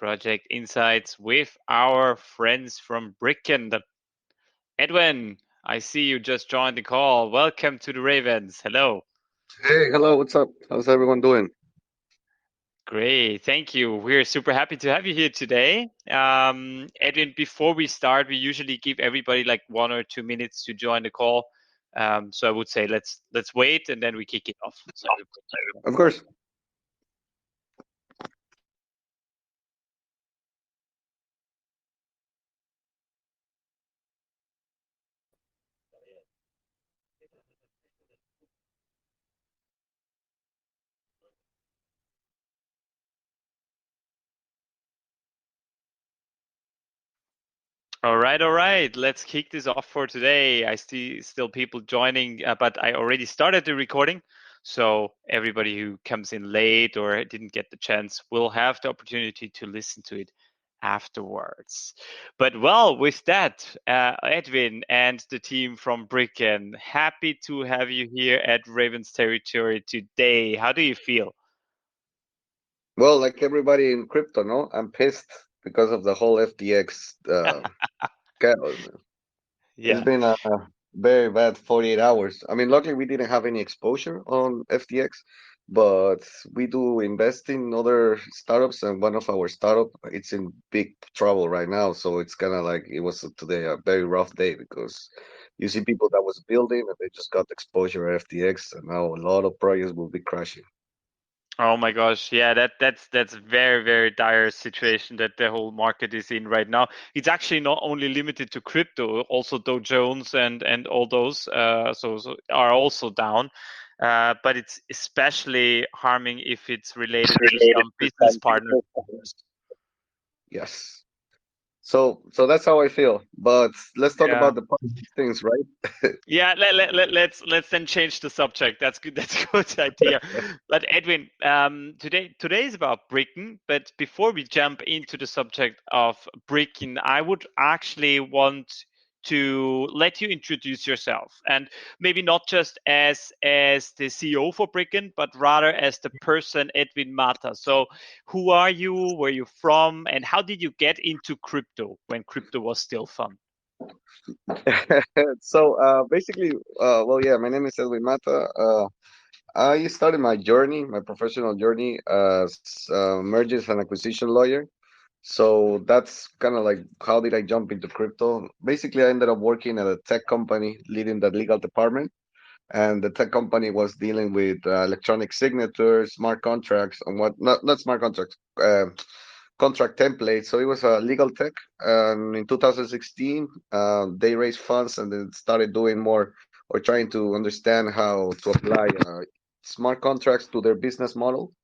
project insights with our friends from Brickken. Edwin, I see you just joined the call. Welcome to the Ravens. Hello. Hey, hello, what's up? How's everyone doing? Great, thank you. We're super happy to have you here today. Edwin, before we start, we usually give everybody like 1 or 2 minutes to join the call. So I would say let's wait and then we kick it off. So Of course. all right, all right. Let's kick this off for today. I see still people joining, but I already started the recording. So everybody who comes in late or didn't get the chance will have the opportunity to listen to it afterwards. But well, with that, Edwin and the team from Brickken, happy to have you here at Ravens Territory today. How do you feel? Well, like everybody in crypto, no? I'm pissed because of the whole FTX chaos. It's Yeah. been a very bad 48 hours. I mean, luckily we didn't have any exposure on FTX, but we do invest in other startups, and one of our startup, it's in big trouble right now. So it's kind of like it was today a very rough day because you see people that was building and they just got exposure at FTX, and now a lot of projects will be crashing. Oh my gosh, yeah, that's very dire situation that the whole market is in right now. It's actually not only limited to crypto, also Dow Jones and all those so are also down. But it's especially harming if it's related to some business partners. Yes. So that's how I feel. But let's talk Yeah. about the positive things, right? Yeah, let's then change the subject. That's good. That's a good idea. But Edwin, today is about Brickken. But before we jump into the subject of Brickken, I would actually want to let you introduce yourself, and maybe not just as the CEO for Brickken, but rather as the person Edwin Mata. So, who are you? Where you from? And how did you get into crypto when crypto was still fun? So basically, well, yeah, my name is Edwin Mata. I started my journey, my professional journey, as mergers and acquisition lawyer. So that's kind of like how did I jump into crypto? Basically, I ended up working at a tech company, leading the legal department, and the tech company was dealing with electronic signatures, smart contracts, and what not smart contracts, contract templates. So it was a legal tech. And in 2016, they raised funds and then started doing more or trying to understand how to apply smart contracts to their business model.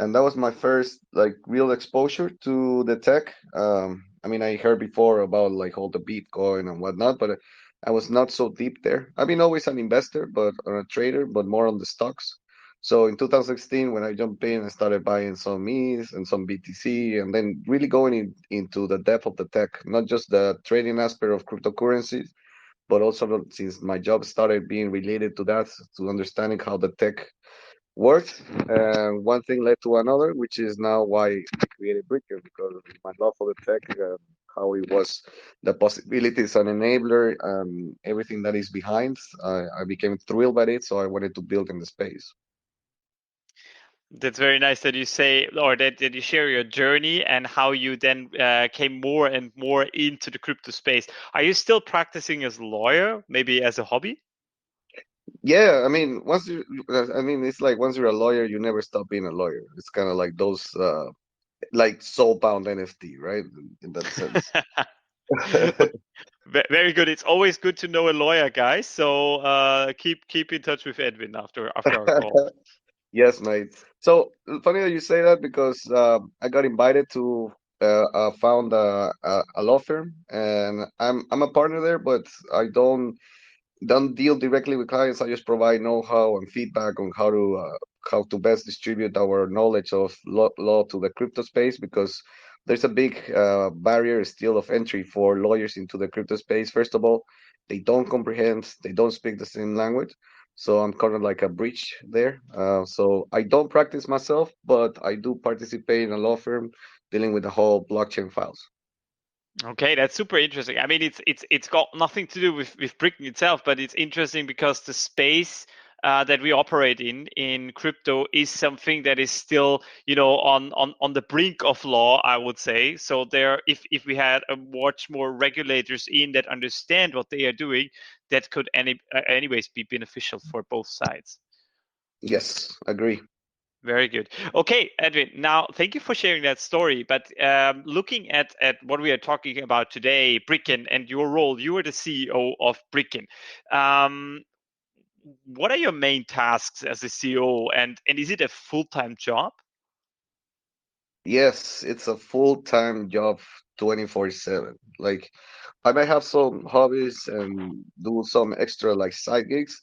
And that was my first like real exposure to the tech. I mean, I heard before about like all the Bitcoin and whatnot, but I was not so deep there. I've been always an investor, but or a trader, but more on the stocks. So in 2016, when I jumped in, I started buying some ETH and some BTC, and then really going into the depth of the tech, not just the trading aspect of cryptocurrencies, but also since my job started being related to that, to understanding how the tech worked, and one thing led to another, which is now why I created Brickken, because of my love for the tech, how it was, the possibilities, an enabler, everything that is behind. I became thrilled by it, so I wanted to build in the space. That's very nice that you say, or that you share your journey and how you then came more and more into the crypto space. Are you still practicing as a lawyer, maybe as a hobby? Yeah, I mean, I mean, it's like once you're a lawyer, you never stop being a lawyer. It's kind of like those, like soulbound NFT, right? In that sense. Okay, very good. It's always good to know a lawyer, guys. So keep in touch with Edwin after our call. Yes, mate. So funny that you say that because I got invited to found a law firm, and I'm a partner there, but I don't deal directly with clients. I just provide know-how and feedback on how to best distribute our knowledge of law to the crypto space, because there's a big barrier still of entry for lawyers into the crypto space. First of all, they don't comprehend, they don't speak the same language. So I'm kind of like a bridge there. So I don't practice myself, but I do participate in a law firm dealing with the whole blockchain files. Okay, that's super interesting. I mean, it's got nothing to do with Brickken itself, but it's interesting because the space that we operate in crypto is something that is still, on the brink of law, I would say. So there, if we had a much more regulators in that understand what they are doing, that could anyways be beneficial for both sides. Yes, agree. Very good. Okay, Edwin. Now, thank you for sharing that story. But looking at what we are talking about today, Brickken, and your role, you are the CEO of Brickken. Um, what are your main tasks as a CEO, and is it a full-time job? Yes, it's a full-time job 24/7. Like I might have some hobbies and do some extra like side gigs,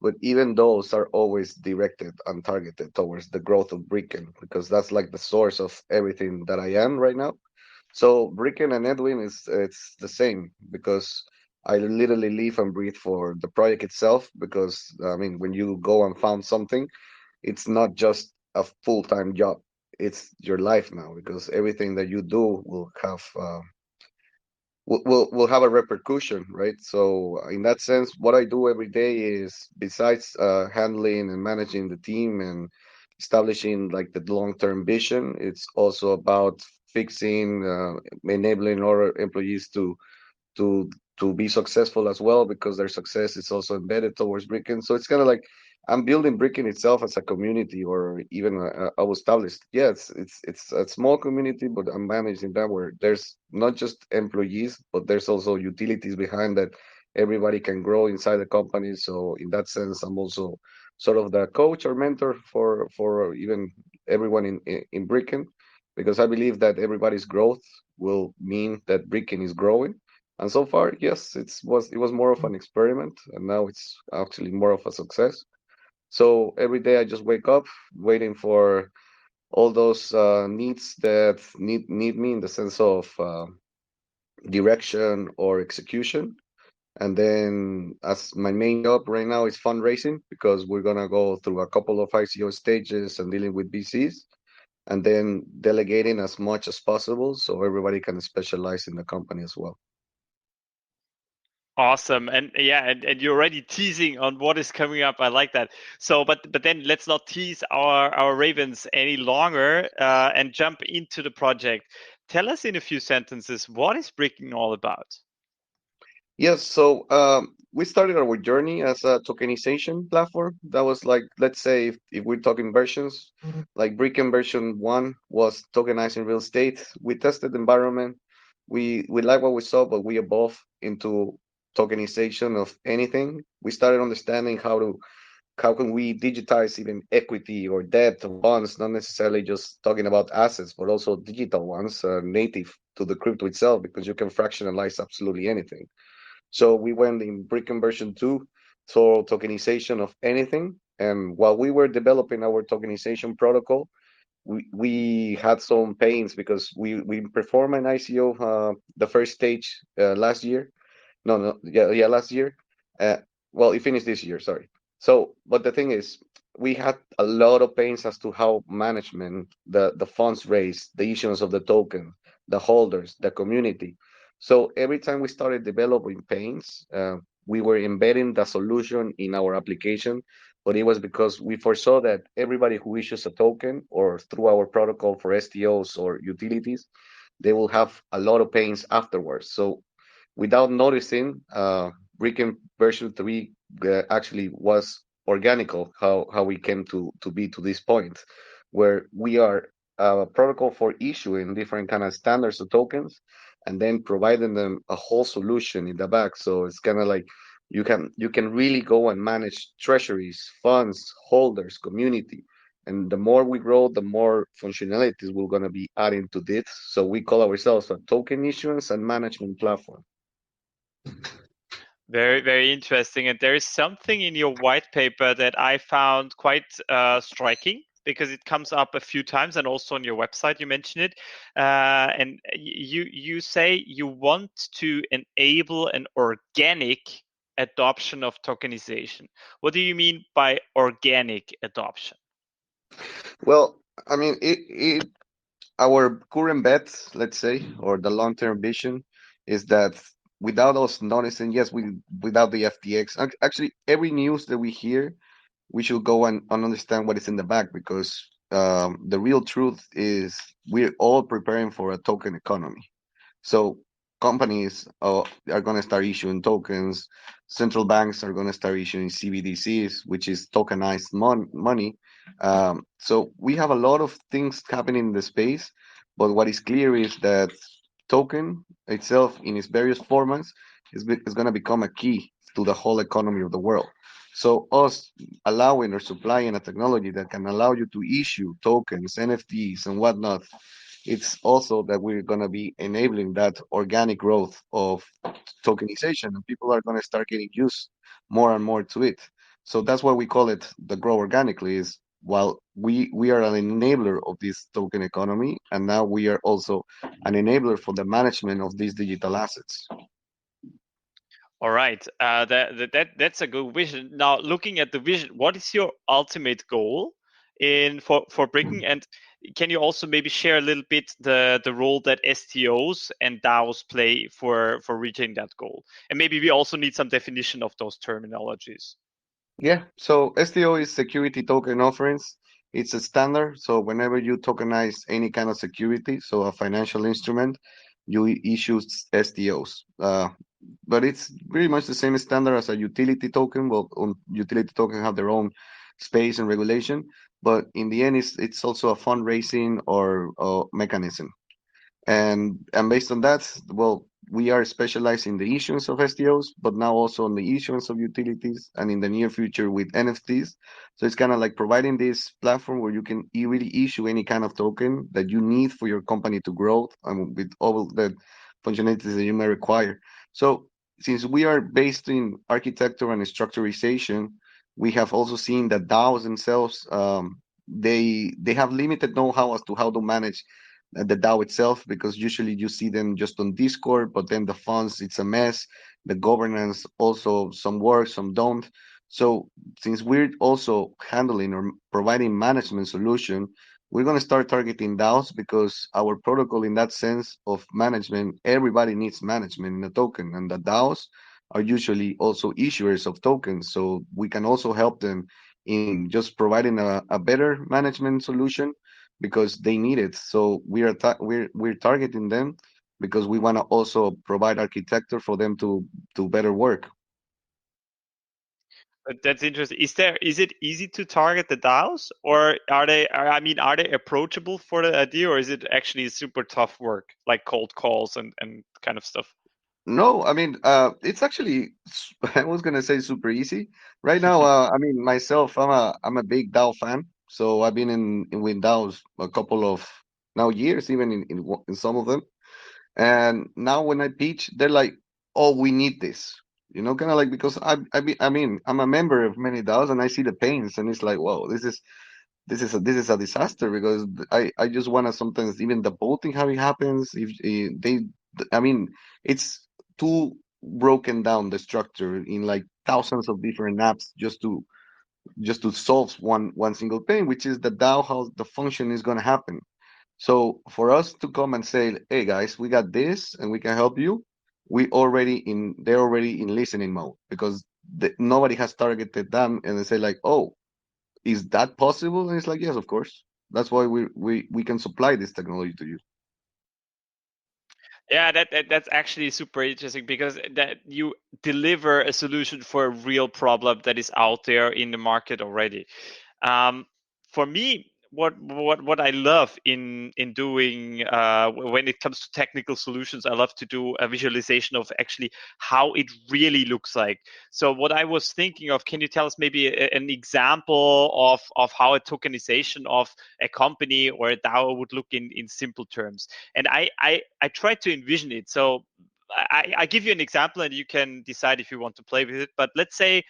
but even those are always directed and targeted towards the growth of Bricken because that's like the source of everything that I am right now. So Bricken and Edwin is it's the same because I literally live and breathe for the project itself because I mean when you go and found something it's not just a full-time job. It's your life now because everything that you do will have a repercussion, right? So in that sense, what I do every day is besides handling and managing the team and establishing like the long-term vision, it's also about fixing, enabling our employees to to be successful as well because their success is also embedded towards Bricken. So it's kind of like I'm building Bricken itself as a community or even a established. Yeah, it's a small community, but I'm managing that where there's not just employees, but there's also utilities behind that everybody can grow inside the company. So in that sense, I'm also sort of the coach or mentor for even everyone in Bricken because I believe that everybody's growth will mean that Bricken is growing and so far, yes, it was more of an experiment, and now it's actually more of a success. So every day I just wake up waiting for all those needs that need me in the sense of direction or execution. And then as my main job right now is fundraising because we're gonna go through a couple of ICO stages and dealing with VCs, and then delegating as much as possible so everybody can specialize in the company as well. Awesome. And yeah, and you're already teasing on what is coming up. I like that. So, but then let's not tease our ravens any longer and jump into the project. Tell us in a few sentences, what is Bricking all about? Yes, so we started our journey as a tokenization platform. That was like, let's say, if we're talking versions, like Brickem version one was tokenizing real estate. We tested the environment. We like what we saw, but we evolved into tokenization of anything. We started understanding how can we digitize even equity or debt or bonds, not necessarily just talking about assets, but also digital ones, native to the crypto itself, because you can fractionalize absolutely anything. So we went in Brickken version 2, so tokenization of anything. And while we were developing our tokenization protocol, we had some pains because we performed an ICO, the first stage last year. No, no, yeah, last year. Uh, well, it finished this year, sorry. So, but the thing is, we had a lot of pains as to how management, the funds raised, the issuance of the token, the holders, the community. So every time we started developing pains, we were embedding the solution in our application, but it was because we foresaw that everybody who issues a token or through our protocol for STOs or utilities, they will have a lot of pains afterwards. So without noticing, Bricken version 3 actually was organical how we came to be to this point, where we are a protocol for issuing different kind of standards of tokens and then providing them a whole solution in the back. So it's kind of like you can really go and manage treasuries, funds, holders, community. And the more we grow, the more functionalities we're going to be adding to this. So we call ourselves a token issuance and management platform. Very, very interesting. And there is something in your white paper that I found quite striking because it comes up a few times, and also on your website you mention it. And you say you want to enable an organic adoption of tokenization. What do you mean by organic adoption? Well, I mean, our current bet, let's say, or the long-term vision, is that without us noticing, yes, we without the FTX, actually every news that we hear, we should go and understand what is in the back, because the real truth is we're all preparing for a token economy. So companies are going to start issuing tokens. Central banks are going to start issuing CBDCs, which is tokenized money. So we have a lot of things happening in the space, but what is clear is that token itself, in its various formats, is going to become a key to the whole economy of the world. So us allowing or supplying a technology that can allow you to issue tokens, NFTs, and whatnot, it's also that we're going to be enabling that organic growth of tokenization, and people are going to start getting used more and more to it. So that's why we call it the grow organically, is while we are an enabler of this token economy, and now we are also an enabler for the management of these digital assets. All right, that's a good vision. Now, looking at the vision, what is your ultimate goal in for Brickken? And can you also maybe share a little bit the role that STOs and DAOs play for reaching that goal? And maybe we also need some definition of those terminologies. Yeah, so STO is security token offerings. It's a standard. So whenever you tokenize any kind of security, so a financial instrument, you issue STOs. But it's pretty much the same standard as a utility token. Well, utility token have their own space and regulation, but in the end, it's also a fundraising or mechanism. And based on that, well, we are specialized in the issuance of STOs, but now also on the issuance of utilities, and in the near future with NFTs. So it's kind of like providing this platform where you can really issue any kind of token that you need for your company to grow, and with all the functionalities that you may require. So since we are based in architecture and structurization, we have also seen that DAOs themselves, they have limited know-how as to how to manage the DAO itself, because usually you see them just on Discord, but then the funds, it's a mess. The governance also, some work, some don't. So since we're also handling or providing management solution, we're going to start targeting DAOs, because our protocol in that sense of management, everybody needs management in a token, and the DAOs are usually also issuers of tokens. So we can also help them in just providing a better management solution, because they need it. So we're targeting them, because we want to also provide architecture for them to better work. But that's interesting. Is it easy to target the DAOs, or are they approachable for the idea, or is it actually super tough work, like cold calls and kind of stuff? No, I mean, it's actually, I was gonna say super easy. Right now, I mean, myself, I'm a big DAO fan. So I've been in with DAOs a couple of now years, even in some of them. And now when I pitch, they're like, "Oh, we need this," kind of like, because I mean, I'm a member of many DAOs, and I see the pains, and it's like, "Whoa, this is a disaster," because I just wanna sometimes even the voting how it happens, if I mean, it's too broken down, the structure in like thousands of different apps, just to solve one single thing, which is the DAO, how the function is gonna happen. So for us to come and say, "Hey guys, we got this and we can help you," they're already in listening mode, because nobody has targeted them, and they say like, "Oh, is that possible?" And it's like, "Yes, of course. That's why we can supply this technology to you." Yeah, that's actually super interesting, because that you deliver a solution for a real problem that is out there in the market already. Um, for me, what I love in doing when it comes to technical solutions, I love to do a visualization of actually how it really looks like. So what I was thinking of, can you tell us maybe an example of how a tokenization of a company or a DAO would look in simple terms? And I try to envision it. So I give you an example, and you can decide if you want to play with it. But let's say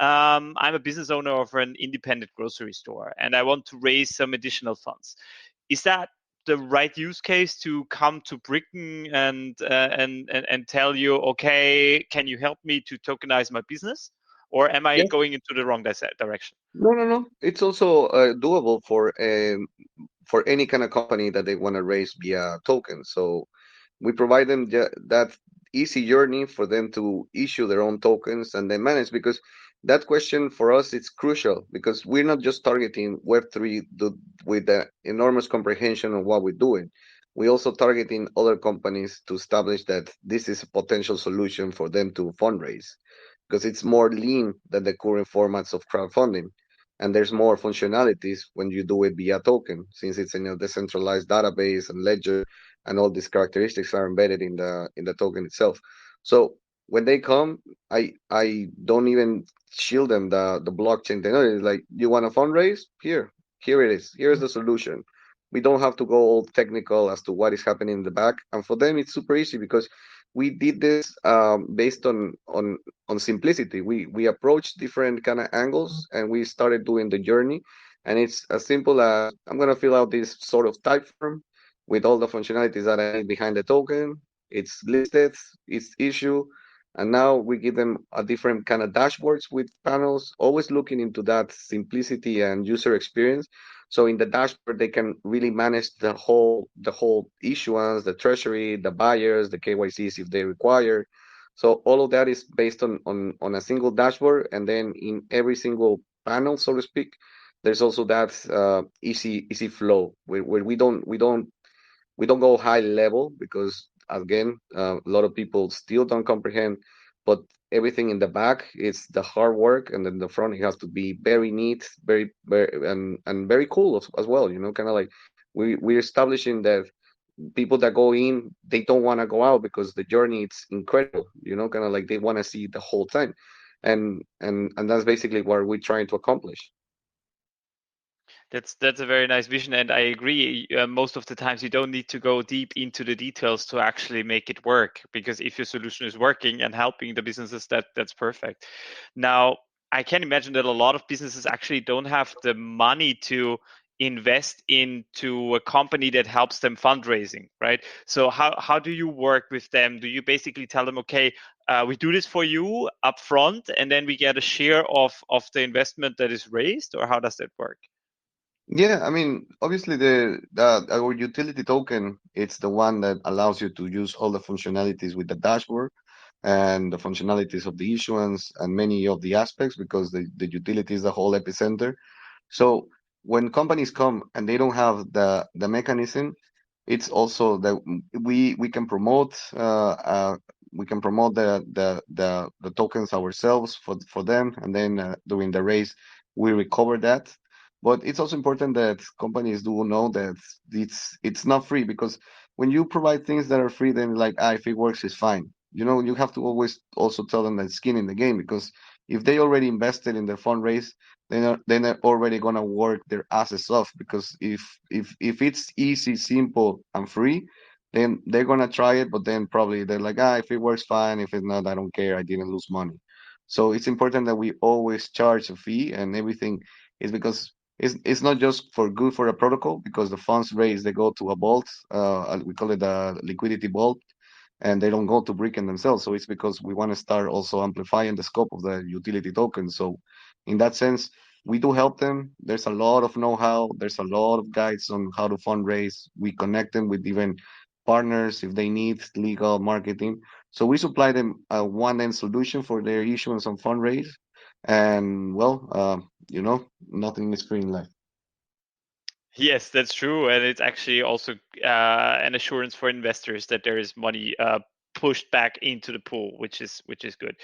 I'm a business owner of an independent grocery store, and I want to raise some additional funds. Is that the right use case to come to Brickken and tell you, okay, can you help me to tokenize my business, or am I Yes. going into the wrong direction? No, no, no. It's also doable for any kind of company that they want to raise via token. So we provide them that easy journey for them to issue their own tokens and then manage, because that question for us is crucial, because we're not just targeting Web3 with the enormous comprehension of what we're doing. We also targeting other companies to establish that this is a potential solution for them to fundraise, because it's more lean than the current formats of crowdfunding. And there's more functionalities when you do it via token, since it's in a decentralized database and ledger, and all these characteristics are embedded in the token itself. So when they come, I don't even shield them the blockchain technology. Like, you want to fundraise? Here it is. Here's the solution. We don't have to go all technical as to what is happening in the back. And for them, it's super easy, because we did this based on simplicity. We approached different kind of angles, and we started doing the journey. And it's as simple as, I'm gonna fill out this sort of type form with all the functionalities that I need behind the token. It's listed, it's issued, and now we give them a different kind of dashboards with panels, always looking into that simplicity and user experience. So in the dashboard, they can really manage the whole issuance, the treasury, the buyers, the KYCs if they require. So all of that is based on a single dashboard, and then in every single panel, so to speak, there's also that easy flow where we don't go high level, because again, a lot of people still don't comprehend. But everything in the back, it's the hard work, and then the front, it has to be very neat, very and very cool as well. Kind of like we're establishing that people that go in, they don't want to go out, because the journey, it's incredible. Kind of like they want to see the whole time, and that's basically what we're trying to accomplish. That's a very nice vision, and I agree. Most of the times, you don't need to go deep into the details to actually make it work, because if your solution is working and helping the businesses, that's perfect. Now, I can imagine that a lot of businesses actually don't have the money to invest into a company that helps them fundraising, right? So how do you work with them? Do you basically tell them, okay, we do this for you upfront, and then we get a share of the investment that is raised, or how does that work? Yeah, I mean, obviously our utility token, it's the one that allows you to use all the functionalities with the dashboard and the functionalities of the issuance and many of the aspects, because the utility is the whole epicenter. So when companies come and they don't have the mechanism, it's also that we can promote the tokens ourselves for them, and then during the race we recover that. But it's also important that companies do know that it's not free, because when you provide things that are free, then like, if it works, it's fine. You have to always also tell them that skin in the game, because if they already invested in their fundraise, then they're already gonna work their asses off, because if it's easy, simple, and free, then they're gonna try it. But then probably they're like, if it works, fine. If it's not, I don't care. I didn't lose money. So it's important that we always charge a fee, and everything is because it's not just for good for a protocol, because the funds raised, they go to a vault. We call it a liquidity vault, and they don't go to Brickken themselves. So it's because we want to start also amplifying the scope of the utility token. So in that sense, we do help them. There's a lot of know-how. There's a lot of guides on how to fundraise. We connect them with even partners if they need legal marketing. So we supply them a one-end solution for their issuance and fundraise. And well, nothing is free in life. Yes, that's true, and it's actually also an assurance for investors that there is money pushed back into the pool, which is good.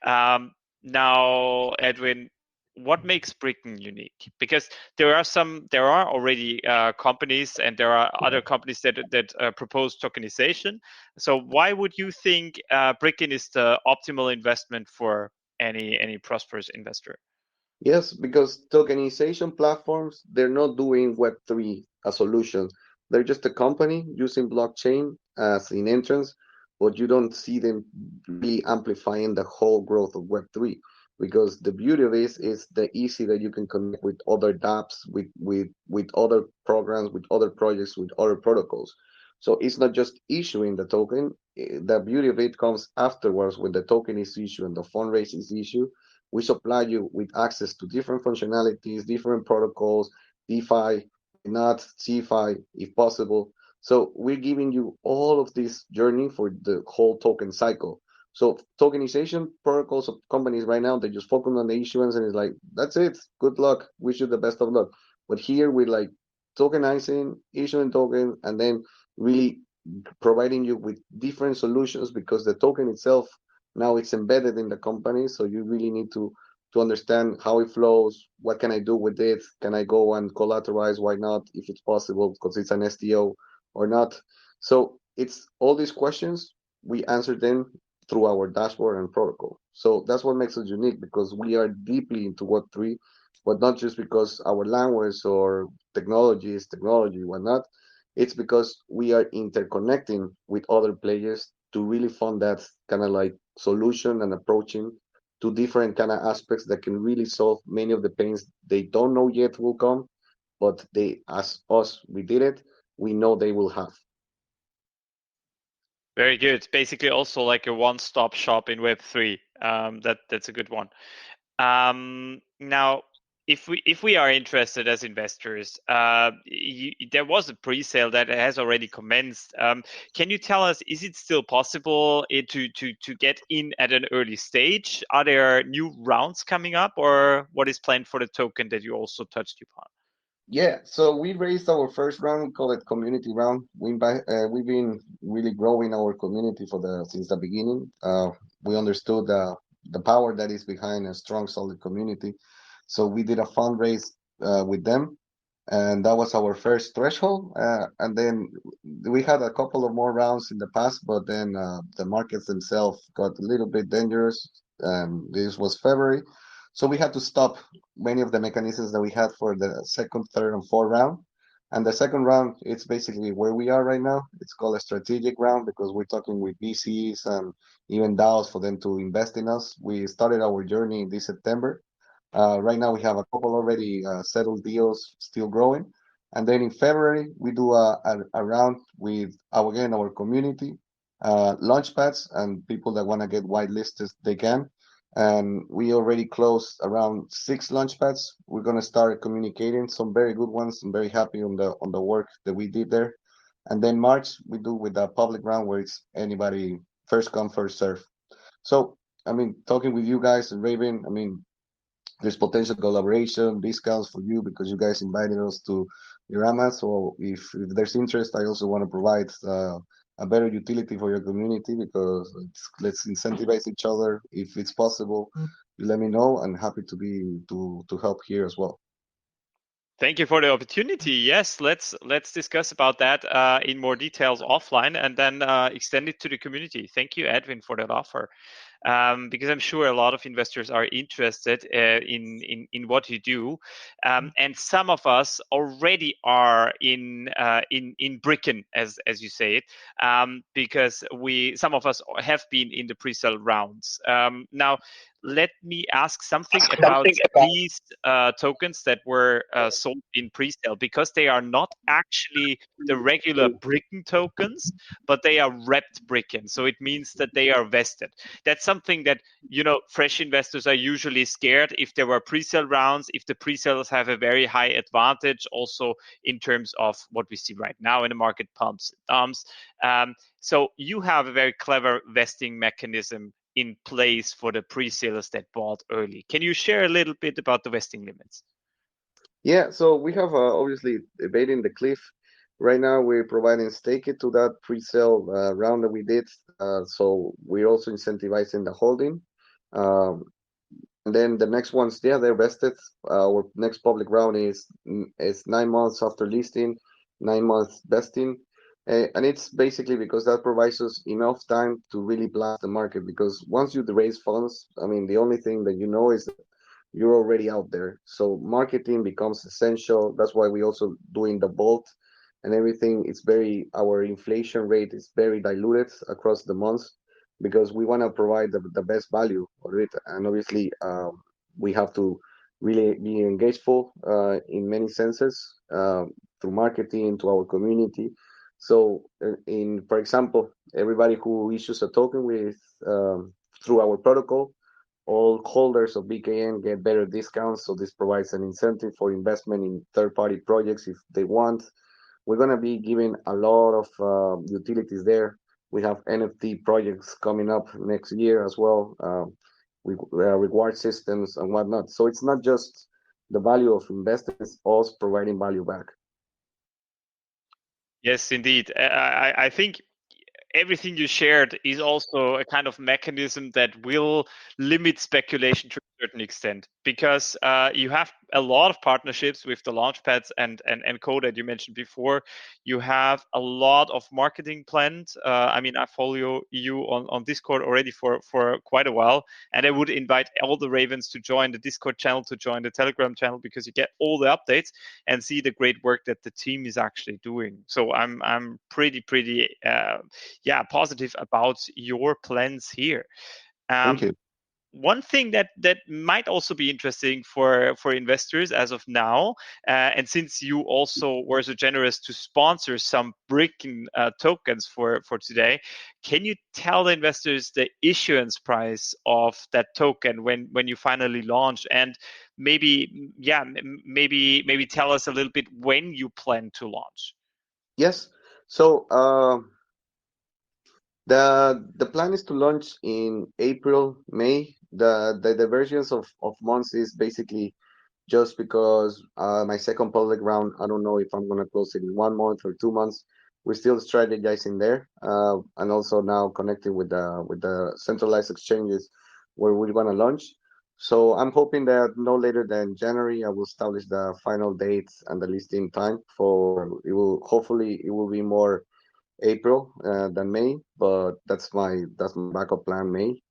Um, Now, Edwin, what makes Britain unique? Because there are already companies, and there are other companies that propose tokenization. So why would you think Bricken is the optimal investment for any prosperous investor? Yes, because tokenization platforms, they're not doing Web3 a solution. They're just a company using blockchain as an entrance, but you don't see them really amplifying the whole growth of Web3. Because the beauty of this is the easy that you can connect with other dApps, with other programs, with other projects, with other protocols. So it's not just issuing the token. The beauty of it comes afterwards, when the token is issued and the fundraise is issued. We supply you with access to different functionalities, different protocols, DeFi, not, CFI if possible. So we're giving you all of this journey for the whole token cycle. So tokenization protocols of companies right now, they just focus on the issuance and it's like, that's it. Good luck. Wish you the best of luck. But here we're like tokenizing, issuing token, and then really providing you with different solutions because the token itself now it's embedded in the company. So you really need to understand how it flows. What can I do with it? Can I go and collateralize? Why not? If it's possible, because it's an STO or not. So it's all these questions. We answer them through our dashboard and protocol. So that's what makes us unique because we are deeply into Web3, but not just because our language or technology is technology, whatnot. It's because we are interconnecting with other players to really fund that kind of like solution and approaching to different kind of aspects that can really solve many of the pains they don't know yet will come, but they, as us, we did it, we know they will have. Very good. Basically, also like a one-stop shop in Web3. That's a good one. Now, if we are interested as investors, there was a pre-sale that has already commenced. Can you tell us, is it still possible to get in at an early stage? Are there new rounds coming up, or what is planned for the token that you also touched upon? Yeah, so we raised our first round, we call it community round. We've been really growing our community for the since the beginning. We understood the power that is behind a strong, solid community. So we did a fundraise with them, and that was our first threshold. And then we had a couple of more rounds in the past, but then the markets themselves got a little bit dangerous. This was February, so we had to stop many of the mechanisms that we had for the second, third, and fourth round. And the second round, it's basically where we are right now. It's called a strategic round because we're talking with VCs and even DAOs for them to invest in us. We started our journey this September. Right now, we have a couple already settled deals still growing. And then in February, we do a round with again our community, launchpads, and people that want to get whitelisted, they can. And we already closed around 6 launchpads. We're gonna start communicating some very good ones. I'm very happy on the work that we did there. And then March, we do with a public round where it's anybody first come, first serve. So, I mean, talking with you guys and Raven, I mean, there's potential collaboration, discounts for you because you guys invited us to Irama. So if there's interest, I also want to provide a better utility for your community because let's incentivize each other. If it's possible, you let me know. I'm happy to be to help here as well. Thank you for the opportunity. Yes, let's discuss about that in more details offline, and then extend it to the community. Thank you, Edwin, for that offer. Because I'm sure a lot of investors are interested in what you do, and some of us already are in Brickken, as you say it, because some of us have been in the pre-sale rounds. Now, let me ask something about these tokens that were sold in pre-sale, because they are not actually the regular Brickken tokens, but they are wrapped Brickken. So it means that they are vested. That's something that, fresh investors are usually scared if there were pre-sale rounds, if the pre-sales have a very high advantage also in terms of what we see right now in the market pumps and dumps. So you have a very clever vesting mechanism in place for the pre-sales that bought early. Can you share a little bit about the vesting limits? Yeah, so we have obviously debating the cliff. Right now, we're providing stake it to that pre-sale round that we did. So we're also incentivizing the holding. Um, and then the next ones, yeah, they're vested. Our next public round is 9 months after listing, 9 months vesting. And it's basically because that provides us enough time to really blast the market. Because once you raise funds, I mean, the only thing that you know is you're already out there. So marketing becomes essential. That's why we also doing the vault and everything. It's very, our inflation rate is very diluted across the months because we want to provide the best value for it. And obviously, we have to really be engageful in many senses through marketing to our community. So, for example, everybody who issues a token with through our protocol, all holders of BKN get better discounts. So this provides an incentive for investment in third-party projects if they want. We're gonna be giving a lot of utilities there. We have NFT projects coming up next year as well. Reward systems and whatnot. So it's not just the value of investing; it's also providing value back. Yes, indeed. I think everything you shared is also a kind of mechanism that will limit speculation to a certain extent, because you have a lot of partnerships with the launchpads and code that you mentioned before. You have a lot of marketing planned. I mean, I follow you on Discord already for quite a while, and I would invite all the Ravens to join the Discord channel, to join the Telegram channel, because you get all the updates and see the great work that the team is actually doing. So I'm pretty positive about your plans here. Thank Um, you. One thing that might also be interesting for investors as of now, and since you also were so generous to sponsor some Brickken tokens for today, can you tell the investors the issuance price of that token when you finally launch, and maybe tell us a little bit when you plan to launch? Yes. So the plan is to launch in April, May. The versions of months is basically just because my second public round, I don't know if I'm gonna close it in 1 month or 2 months. We're still strategizing there, and also now connecting with the centralized exchanges where we're gonna launch. So I'm hoping that no later than January, I will establish the final dates and the listing time for it. Will hopefully it will be more April than May, but that's my backup plan, May.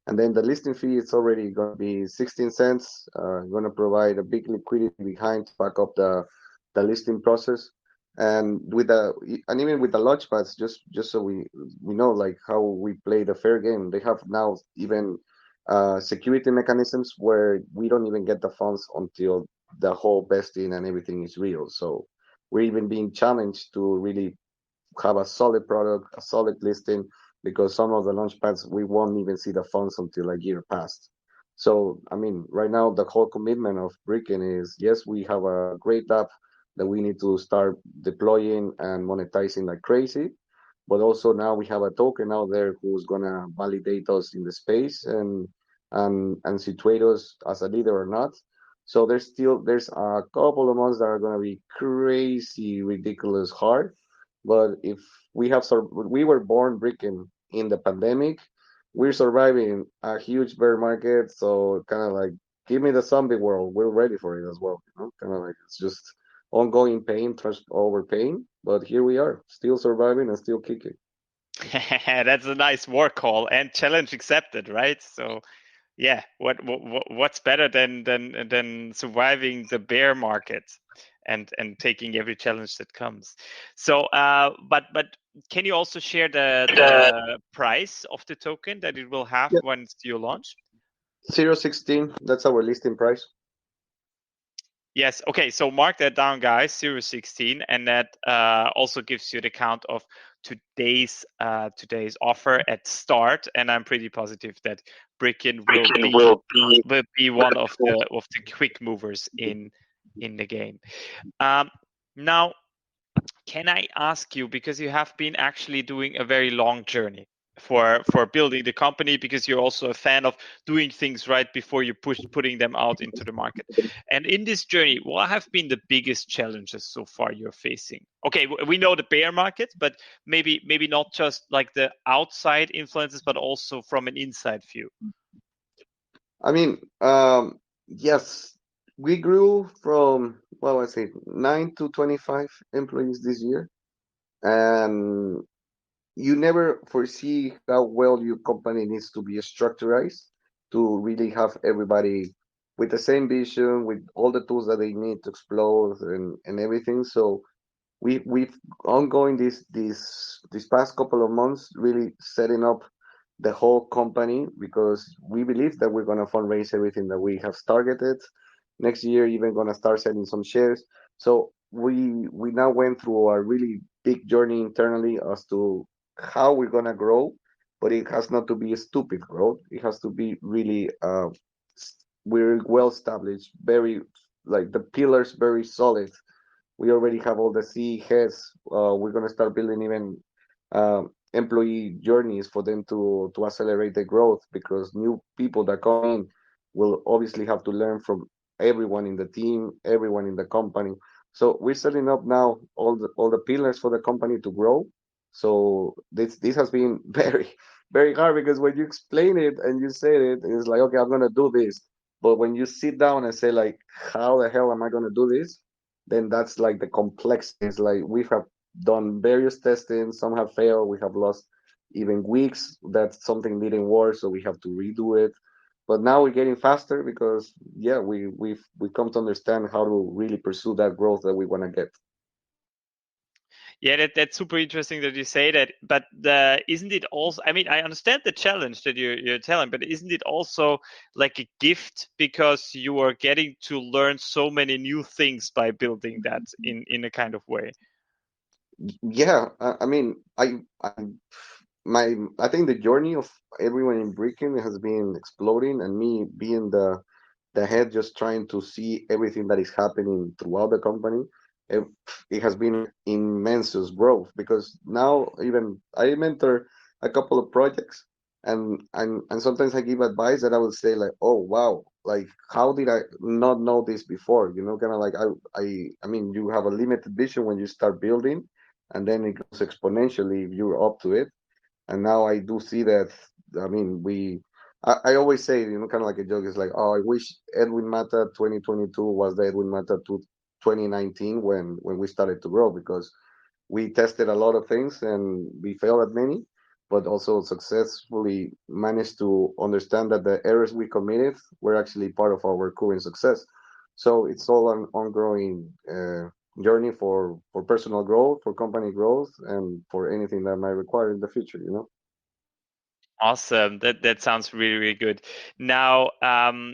And then the listing fee is already going to be 16 cents. Going to provide a big liquidity behind to back up the listing process. And even with the launch pads, just so we know like how we play the fair game, they have now even security mechanisms where we don't even get the funds until the whole vesting and everything is real. So we're even being challenged to really have a solid product, a solid listing, because some of the launch pads we won't even see the funds until a year past. So, I mean, right now the whole commitment of Brickken is yes, we have a great app that we need to start deploying and monetizing like crazy, but also now we have a token out there who's gonna validate us in the space and situate us as a leader or not. So there's a couple of months that are gonna be crazy, ridiculous hard, but if we were born Brickken in the pandemic, we're surviving a huge bear market. So kind of like, give me the zombie world. We're ready for it as well. Kind of like it's just ongoing pain, trust over pain. But here we are, still surviving and still kicking. That's a nice war call and challenge accepted, right? So yeah, what's better than surviving the bear market and taking every challenge that comes? So but can you also share the price of the token that it will have Yeah, once you launch? 0.16. That's our listing price. Yes. Okay. So mark that down, guys. 0.16, and that also gives you the count of today's offer at start. And I'm pretty positive that Brickken Brickken will be. will be one of the quick movers in the game. Um, Now, can I ask you, because you have been actually doing a very long journey for building the company, because you're also a fan of doing things right before you putting them out into the market. And in this journey, what have been the biggest challenges so far you're facing? Okay, we know the bear market, but maybe not just like the outside influences, but also from an inside view. I mean, yes, we grew from, well, I say 9 to 25 employees this year, and you never foresee how well your company needs to be structured to really have everybody with the same vision, with all the tools that they need to explode and everything. So we've ongoing this past couple of months really setting up the whole company because we believe that we're gonna fundraise everything that we have targeted. Next year, even gonna start selling some shares. So we now went through a really big journey internally as to how we're gonna grow, but it has not to be a stupid growth. It has to be really we're well established, very like the pillars very solid. We already have all the C heads. We're gonna start building even employee journeys for them to accelerate the growth because new people that come in will obviously have to learn from everyone in the team, everyone in the company. So we're setting up now all the pillars for the company to grow. So this has been very hard because when you explain it and you say it, it's like okay, I'm gonna do this. But when you sit down and say like, how the hell am I gonna do this? Then that's like the complexities. Like we have done various testing, some have failed, we have lost even weeks that something didn't work, so we have to redo it. But now we're getting faster because yeah, we come to understand how to really pursue that growth that we want to get. Yeah, that's super interesting that you say that. But isn't it also? I mean, I understand the challenge that you're telling, but isn't it also like a gift because you are getting to learn so many new things by building that in a kind of way? Yeah, I mean, I think the journey of everyone in Brickken has been exploding, and me being the head just trying to see everything that is happening throughout the company. It, it has been immense growth because now even I mentor a couple of projects, and sometimes I give advice that I will say like, oh wow, like how did I not know this before? You know, kind of like I mean, you have a limited vision when you start building, and then it goes exponentially if you're up to it. And now I do see that. I mean, I always say, you know, kind of like a joke. It's like, oh, I wish Edwin Mata 2022 was the Edwin Mata to 2019 when we started to grow because we tested a lot of things and we failed at many, but also successfully managed to understand that the errors we committed were actually part of our current success. So it's all an ongoing journey for personal growth, for company growth, and for anything that might require in the future. You know. Awesome. That sounds really, really good. Now,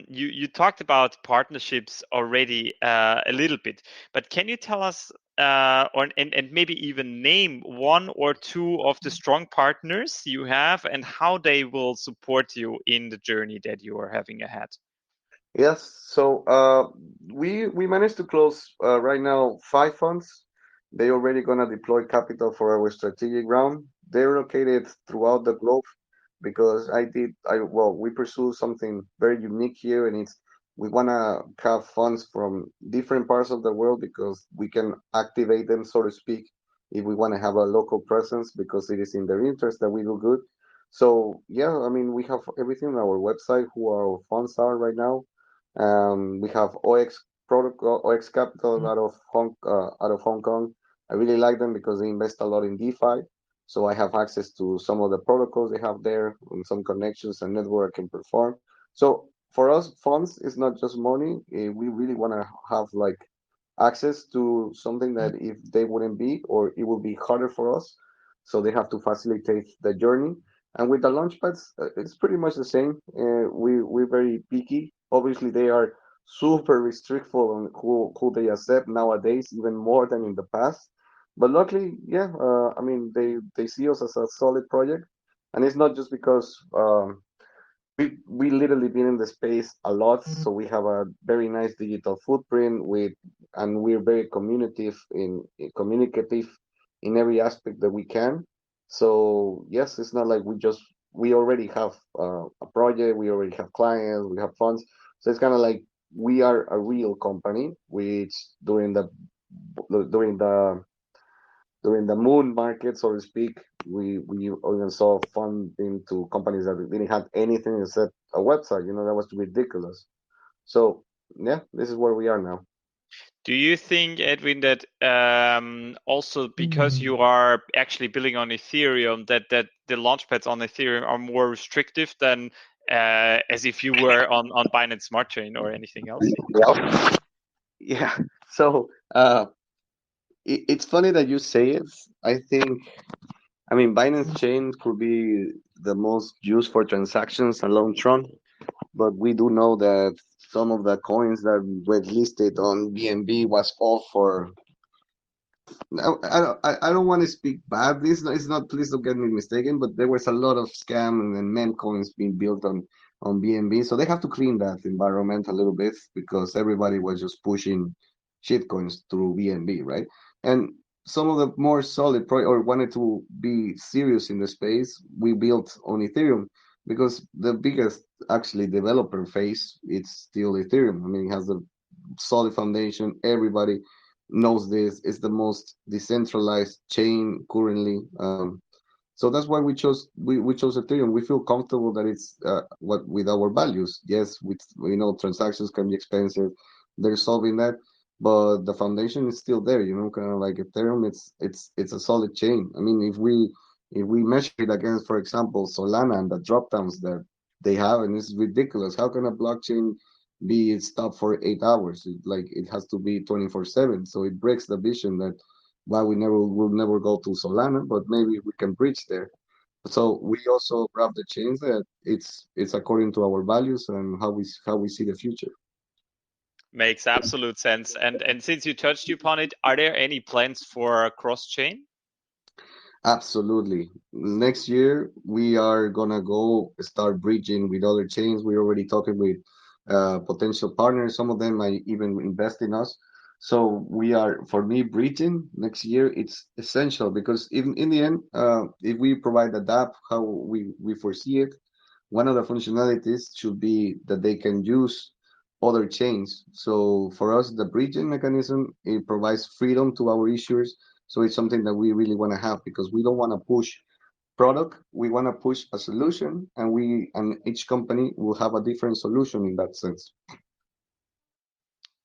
you talked about partnerships already a little bit, but can you tell us or and maybe even name one or two of the strong partners you have and how they will support you in the journey that you are having ahead? Yes. So we managed to close right now 5 funds. They already gonna deploy capital for our strategic round. They're located throughout the globe because we pursue something very unique here, and it's we wanna have funds from different parts of the world because we can activate them, so to speak, if we want to have a local presence because it is in their interest that we do good. So yeah, I mean we have everything on our website who our funds are right now. We have OX protocol, OX Capital out of Hong Kong. I really like them because they invest a lot in DeFi. So I have access to some of the protocols they have there and some connections and network I can perform. So for us, funds is not just money. We really want to have like access to something that if they wouldn't be, or it will be harder for us. So they have to facilitate the journey. And with the launchpads, it's pretty much the same. We're very picky. Obviously, they are super restrictful on who they accept nowadays, even more than in the past. But luckily, yeah, I mean, they see us as a solid project, and it's not just because we literally been in the space a lot, so we have a very nice digital footprint with, and we're very communicative in every aspect that we can. So yes, it's not like we already have a project, we already have clients, we have funds. So it's kind of like we are a real company, which during the during the moon market, so to speak, we even saw funding to companies that didn't have anything except a website. You know, that was ridiculous. So yeah, this is where we are now. Do you think, Edwin, that also because you are actually building on Ethereum, that the launchpads on Ethereum are more restrictive than as if you were on Binance Smart Chain or anything else? Yeah. Yeah. So it's funny that you say it. I think I mean Binance Chain could be the most used for transactions along Tron, but we do know that some of the coins that were listed on BNB was all I don't want to speak bad. It's not. Please don't get me mistaken. But there was a lot of scam and meme coins being built on BNB, so they have to clean that environment a little bit because everybody was just pushing shit coins through BNB, right? And some of the more solid pro or wanted to be serious in the space, we built on Ethereum because the biggest actually developer phase it's still Ethereum. I mean, it has a solid foundation. Everybody knows this. It's the most decentralized chain currently. So that's why we chose Ethereum. We feel comfortable that it's what with our values. Yes, with transactions can be expensive. They're solving that, but the foundation is still there. Kind of like Ethereum. It's a solid chain. I mean, if we measure it against, for example, Solana and the drop downs that they have, and it's ridiculous. How can a blockchain be stopped for 8 hours? It has to be 24/7. So it breaks the vision that why we never will never go to Solana, but maybe we can bridge there. So we also grab the chains that it's according to our values and how we see the future. Makes absolute sense. And since you touched upon it, are there any plans for cross chain? Absolutely. Next year we are gonna go start bridging with other chains. We're already talking with potential partners. Some of them might even invest in us. So we are, for me, bridging next year. It's essential because even in the end, if we provide the app how we foresee it, one of the functionalities should be that they can use other chains. So for us, the bridging mechanism, it provides freedom to our issuers. So it's something that we really want to have because we don't want to push product. We want to push a solution, and each company will have a different solution in that sense.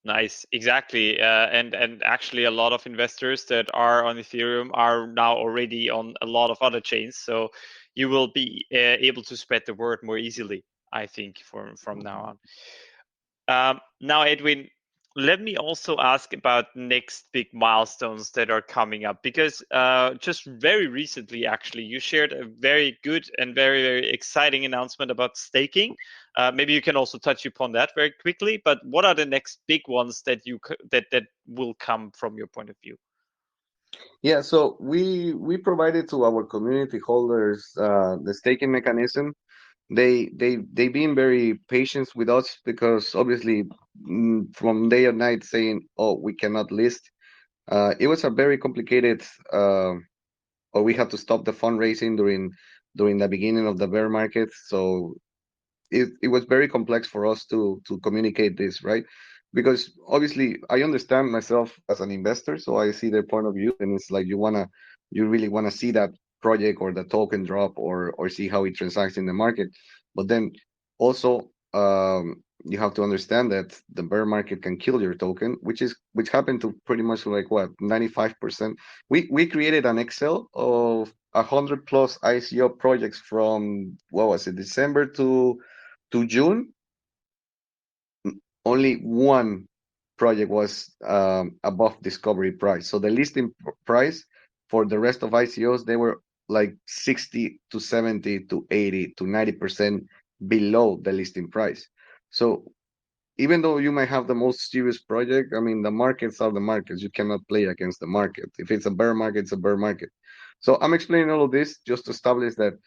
Nice, exactly. And actually, a lot of investors that are on Ethereum are now already on a lot of other chains. So you will be able to spread the word more easily, I think, from now on. Now, Edwin, let me also ask about next big milestones that are coming up because just very recently, actually, you shared a very good and very, very exciting announcement about staking. Maybe you can also touch upon that very quickly. But what are the next big ones that that will come from your point of view? Yeah, so we provided to our community holders the staking mechanism. They been very patient with us because obviously from day and night saying, oh, we cannot list. It was a very complicated, or we had to stop the fundraising during the beginning of the bear market. So it was very complex for us to communicate this, right? Because obviously I understand myself as an investor, so I see their point of view, and it's like you really wanna see that project or the token drop or see how it transacts in the market. But then also you have to understand that the bear market can kill your token, which happened to pretty much like what 95%. We created an Excel of 100 plus ICO projects from what was it, December to June. Only one project was above discovery price. So the listing price for the rest of ICOs, they were like 60 to 70 to 80 to 90% below the listing price. So even though you might have the most serious project, I mean, the markets are the markets. You cannot play against the market. If it's a bear market, it's a bear market. So I'm explaining all of this just to establish that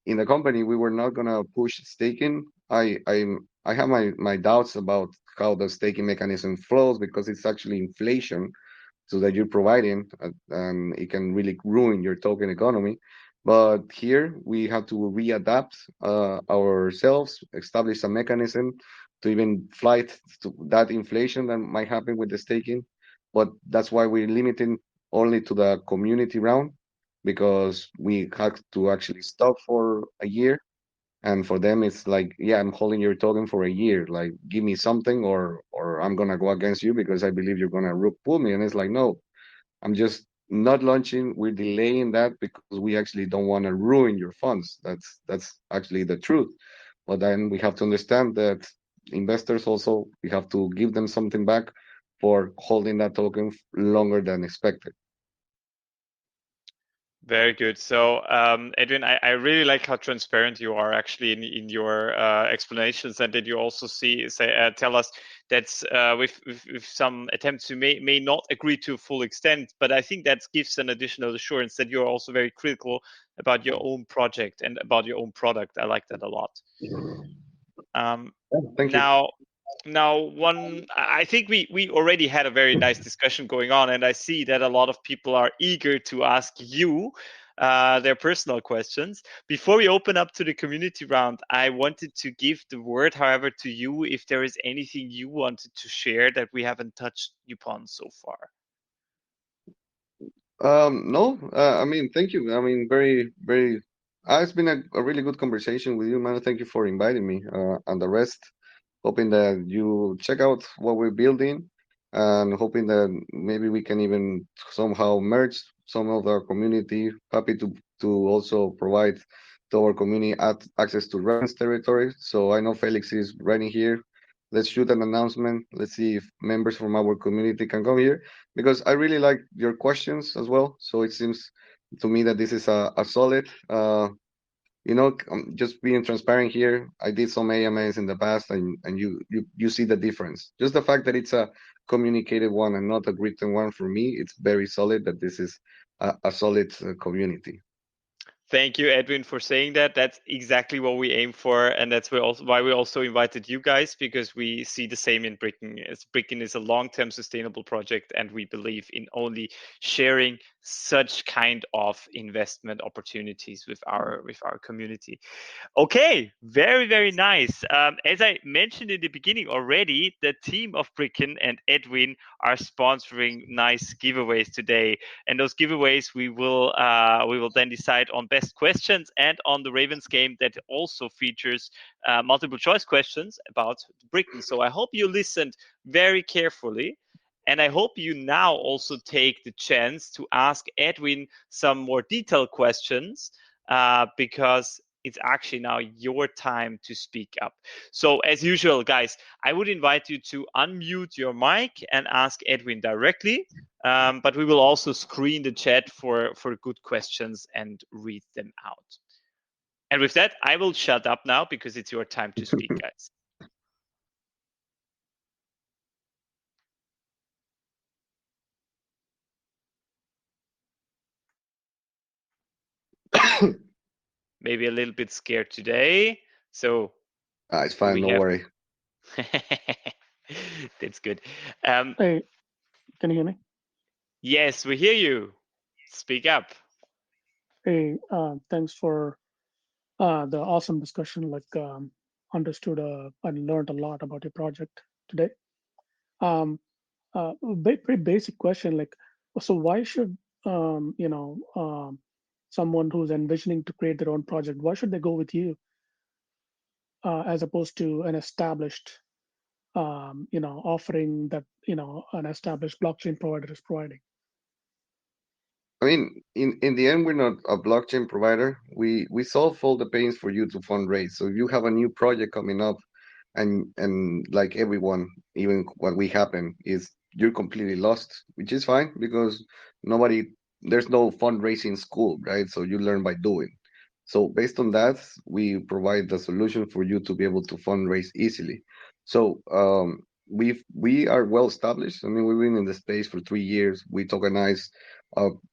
in the company we were not gonna push staking. I have my doubts about how the staking mechanism flows because it's actually inflation so that you're providing, and it can really ruin your token economy. But here we have to readapt ourselves, establish a mechanism to even fight to that inflation that might happen with the staking. But that's why we're limiting only to the community round because we had to actually stop for a year. And for them, it's like, yeah, I'm holding your token for a year. Like, give me something, or I'm gonna go against you because I believe you're gonna rug pull me. And it's like, no, I'm just not launching. We're delaying that because we actually don't want to ruin your funds. That's actually the truth. But then we have to understand that investors also we have to give them something back for holding that token longer than expected. Very good. So, Edwin, I really like how transparent you are actually in your explanations, and that you also tell us that with some attempts you may not agree to a full extent, but I think that gives an additional assurance that you're also very critical about your own project and about your own product. I like that a lot. Yeah, thank you. Now, I think we already had a very nice discussion going on, and I see that a lot of people are eager to ask you their personal questions. Before we open up to the community round, I wanted to give the word, however, to you if there is anything you wanted to share that we haven't touched upon so far. No, I mean, thank you. I mean, very. It's been a really good conversation with you, man. Thank you for inviting me. And the rest, hoping that you check out what we're building, and hoping that maybe we can even somehow merge some of our community. Happy to also provide to our community access to reference territory. So I know Felix is writing here. Let's shoot an announcement. Let's see if members from our community can come here because I really like your questions as well. So it seems to me that this is a solid, just being transparent here. I did some AMAs in the past, and you see the difference. Just the fact that it's a communicated one and not a written one for me, it's very solid that this is a solid community. Thank you, Edwin, for saying that. That's exactly what we aim for, and that's why we also invited you guys, because we see the same in Brickken. As Brickken is a long-term sustainable project, and we believe in only sharing such kind of investment opportunities with our community. Okay, very, very nice. As I mentioned in the beginning already, the team of Brickken and Edwin are sponsoring nice giveaways today, and those giveaways we will then decide on best questions and on the Ravens game that also features multiple choice questions about Brickken. So I hope you listened very carefully. And I hope you now also take the chance to ask Edwin some more detailed questions, because it's actually now your time to speak up. So as usual, guys, I would invite you to unmute your mic and ask Edwin directly, but we will also screen the chat for good questions and read them out. And with that, I will shut up now because it's your time to speak, guys. Maybe a little bit scared today. So It's fine, we no have. worry. That's good. Hey, can you hear me? Yes, we hear you. Speak up. Hey, thanks for the awesome discussion. Understood and learned a lot about your project today. Um, Pretty basic question. So why should someone who's envisioning to create their own project, why should they go with you as opposed to an established, offering that an established blockchain provider is providing? I mean, in the end, we're not a blockchain provider. We solve all the pains for you to fundraise. So if you have a new project coming up, and like everyone, even what we happen is you're completely lost, which is fine because nobody there's no fundraising school, right? So you learn by doing. So based on that, we provide the solution for you to be able to fundraise easily. So we are well established. I mean, we've been in the space for 3 years. We tokenize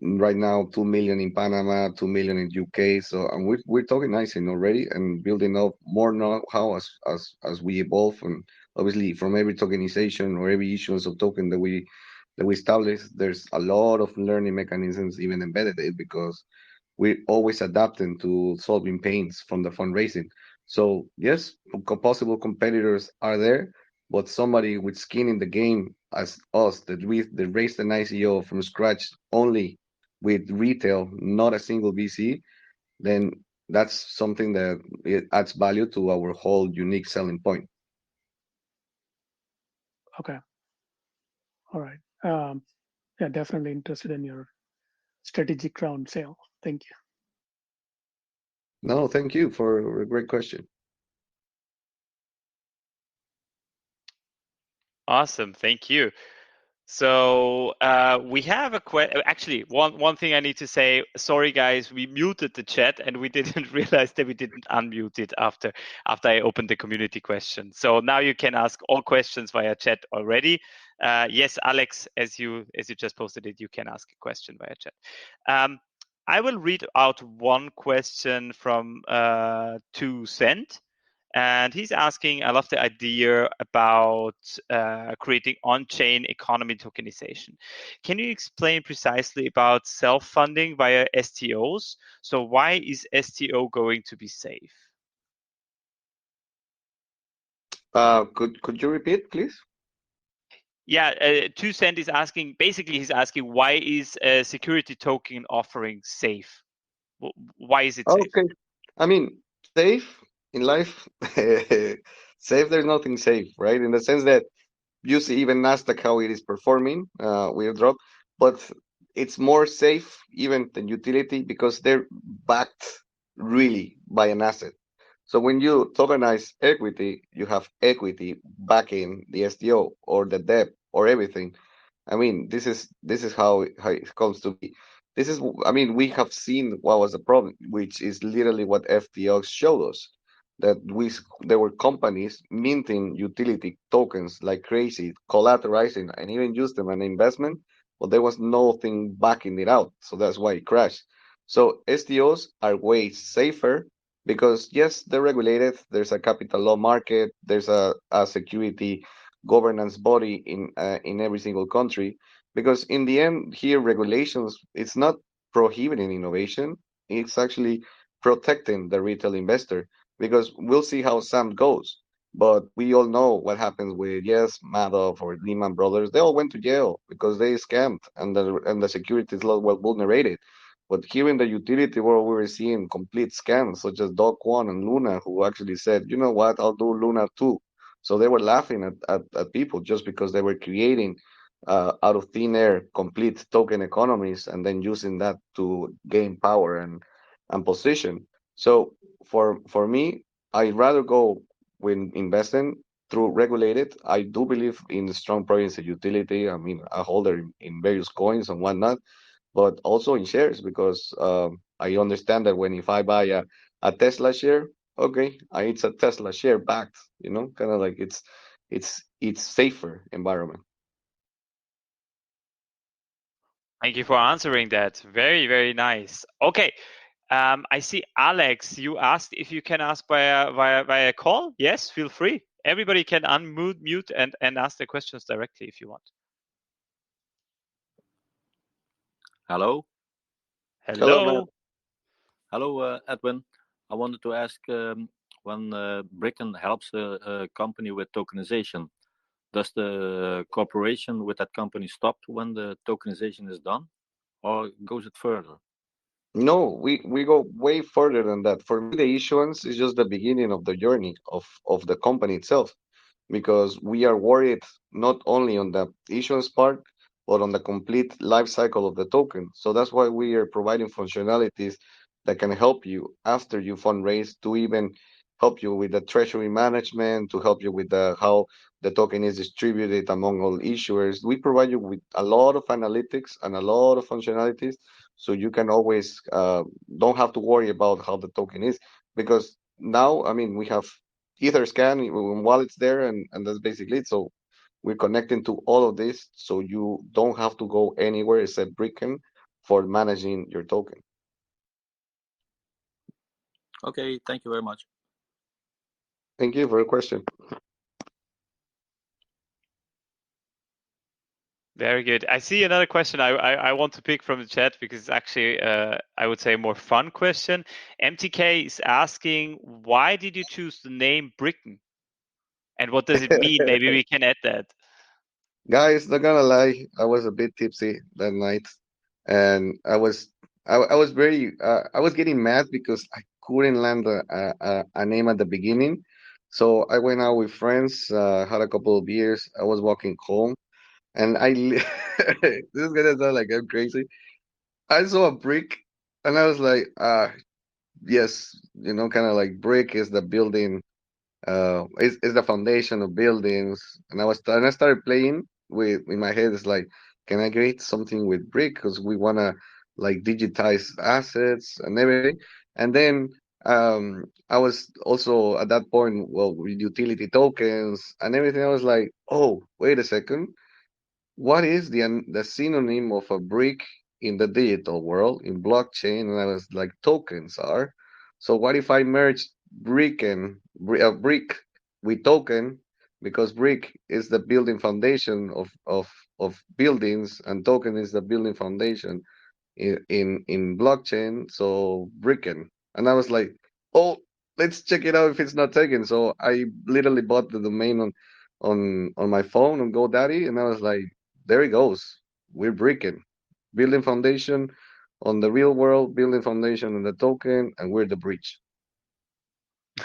right now 2 million in Panama, 2 million in UK. So and we're tokenizing already and building up more know-how as we evolve. And obviously, from every tokenization or every issuance of token that we establish, there's a lot of learning mechanisms even embedded in it because we're always adapting to solving pains from the fundraising. So yes, possible competitors are there, but somebody with skin in the game as us that raised an ICO from scratch only with retail, not a single VC, then that's something that it adds value to our whole unique selling point. Okay. All right. Yeah, definitely interested in your strategic round sale. Thank you. No, thank you for a great question. Awesome. Thank you. So we have a actually one thing I need to say. Sorry guys, we muted the chat and we didn't realize that we didn't unmute it after I opened the community question. So now you can ask all questions via chat already. Yes, Alex, as you just posted it, you can ask a question via chat. I will read out one question from 2cent. And he's asking, I love the idea about creating on-chain economy tokenization. Can you explain precisely about self-funding via STOs? So why is STO going to be safe? Could you repeat, please? Yeah, 2cent is asking, basically he's asking, why is a security token offering safe? Why is it safe? Okay. I mean, safe in life, safe, there's nothing safe, right? In the sense that you see even Nasdaq how it is performing, we have dropped, but it's more safe even than utility because they're backed really by an asset. So when you tokenize equity, you have equity backing the STO or the debt or everything. I mean, this is how it comes to be. This is, I mean, we have seen what was the problem, which is literally what FTX showed us, that there were companies minting utility tokens like crazy, collateralizing, and even used them as an investment, but there was nothing backing it out. So that's why it crashed. So STOs are way safer because yes, they're regulated. There's a capital law market. There's a security governance body in every single country. Because in the end, here regulations, it's not prohibiting innovation. It's actually protecting the retail investor. Because we'll see how Sam goes. But we all know what happens with yes, Madoff or Lehman Brothers. They all went to jail because they scammed and the securities law was vulnerated. But here in the utility world, we were seeing complete scams, such as Doc One and Luna, who actually said, you know what, I'll do Luna too. So they were laughing at people just because they were creating out of thin air complete token economies and then using that to gain power and position. So for me, I'd rather go when investing through regulated. I do believe in strong presence of utility. I mean, I hold it in various coins and whatnot, but also in shares because I understand that when if I buy a Tesla share, okay, it's a Tesla share backed, kind of like it's safer environment. Thank you for answering that. Very, very nice. Okay. I see Alex, you asked if you can ask via call. Yes, feel free. Everybody can unmute mute and ask the questions directly if you want. Hello. Hello, Matt. Hello, Edwin. I wanted to ask when Brickken helps a company with tokenization, does the cooperation with that company stop when the tokenization is done, or goes it further? No, we go way further than that. For me, the issuance is just the beginning of the journey of the company itself, because we are worried not only on the issuance part, but on the complete life cycle of the token. So that's why we are providing functionalities that can help you after you fundraise to even help you with the treasury management, to help you with the how the token is distributed among all issuers. We provide you with a lot of analytics and a lot of functionalities, so you can always don't have to worry about how the token is, because now, I mean, we have Etherscan when wallets there, and that's basically it. So we're connecting to all of this, so you don't have to go anywhere except Brickken for managing your token. Okay, thank you very much. Thank you for your question. Very good. I see another question I want to pick from the chat because it's actually, I would say, a more fun question. MTK is asking, why did you choose the name Brickken? And what does it mean? Maybe we can add that. Guys, not gonna lie, I was a bit tipsy that night, and I was very I was getting mad because I couldn't land a name at the beginning. So I went out with friends, had a couple of beers. I was walking home, and this is gonna sound like I'm crazy. I saw a brick, and I was like, yes, kind of like brick is the building, is the foundation of buildings. And I started playing. with in my head is like, can I create something with brick? Because we wanna like digitize assets and everything. And then I was also at that point, well, with utility tokens and everything. I was like, oh, wait a second, what is the synonym of a brick in the digital world in blockchain? And I was like, tokens are. So what if I merge brick with token, because brick is the building foundation of buildings and token is the building foundation in blockchain, so Brickken. And I was like, oh, let's check it out if it's not taken. So I literally bought the domain on my phone on GoDaddy, and I was like, there it goes. We're Brickken. Building foundation on the real world, building foundation on the token, and we're the bridge.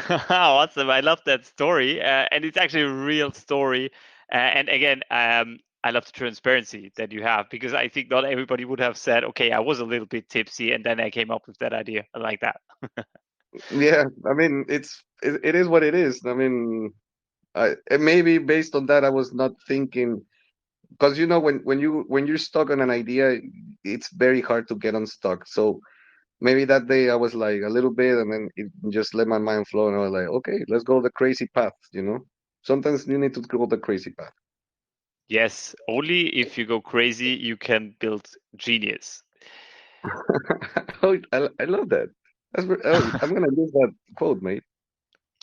Awesome. I love that story. And it's actually a real story. And again, I love the transparency that you have, because I think not everybody would have said, okay, I was a little bit tipsy and then I came up with that idea. I like that. Yeah, I mean, it is what it is. I mean, and maybe based on that, I was not thinking, because you know when you're stuck on an idea, it's very hard to get unstuck. So maybe that day I was like a little bit, and then it just let my mind flow, and I was like, okay, let's go the crazy path. Sometimes you need to go the crazy path. Yes, only if you go crazy, you can build genius. Oh, I love that. I'm gonna use that quote, mate.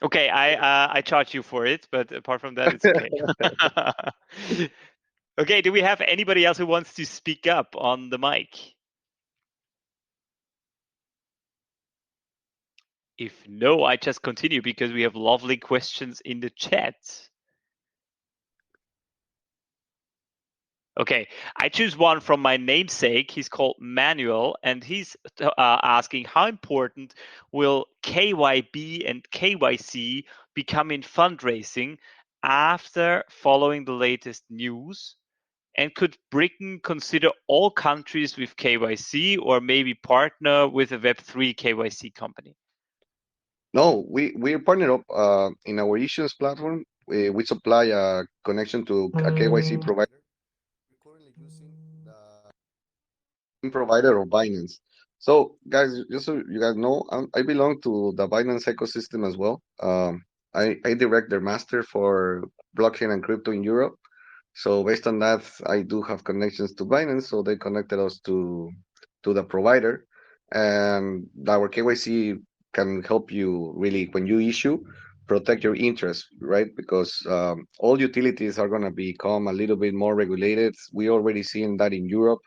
Okay, I charge you for it, but apart from that, it's okay. Okay, do we have anybody else who wants to speak up on the mic? If no, I just continue because we have lovely questions in the chat. Okay, I choose one from my namesake. He's called Manuel, and he's asking how important will KYB and KYC become in fundraising after following the latest news? And could Britain consider all countries with KYC or maybe partner with a Web3 KYC company? No, we're partnered up in our issues platform. We supply a connection to a KYC provider. We're currently using the main provider of Binance. So, guys, just so you guys know, I belong to the Binance ecosystem as well. I direct their master for blockchain and crypto in Europe. So based on that, I do have connections to Binance, so they connected us to the provider, and our KYC can help you really when you issue protect your interests, right? Because all utilities are going to become a little bit more regulated. We already seen that in Europe.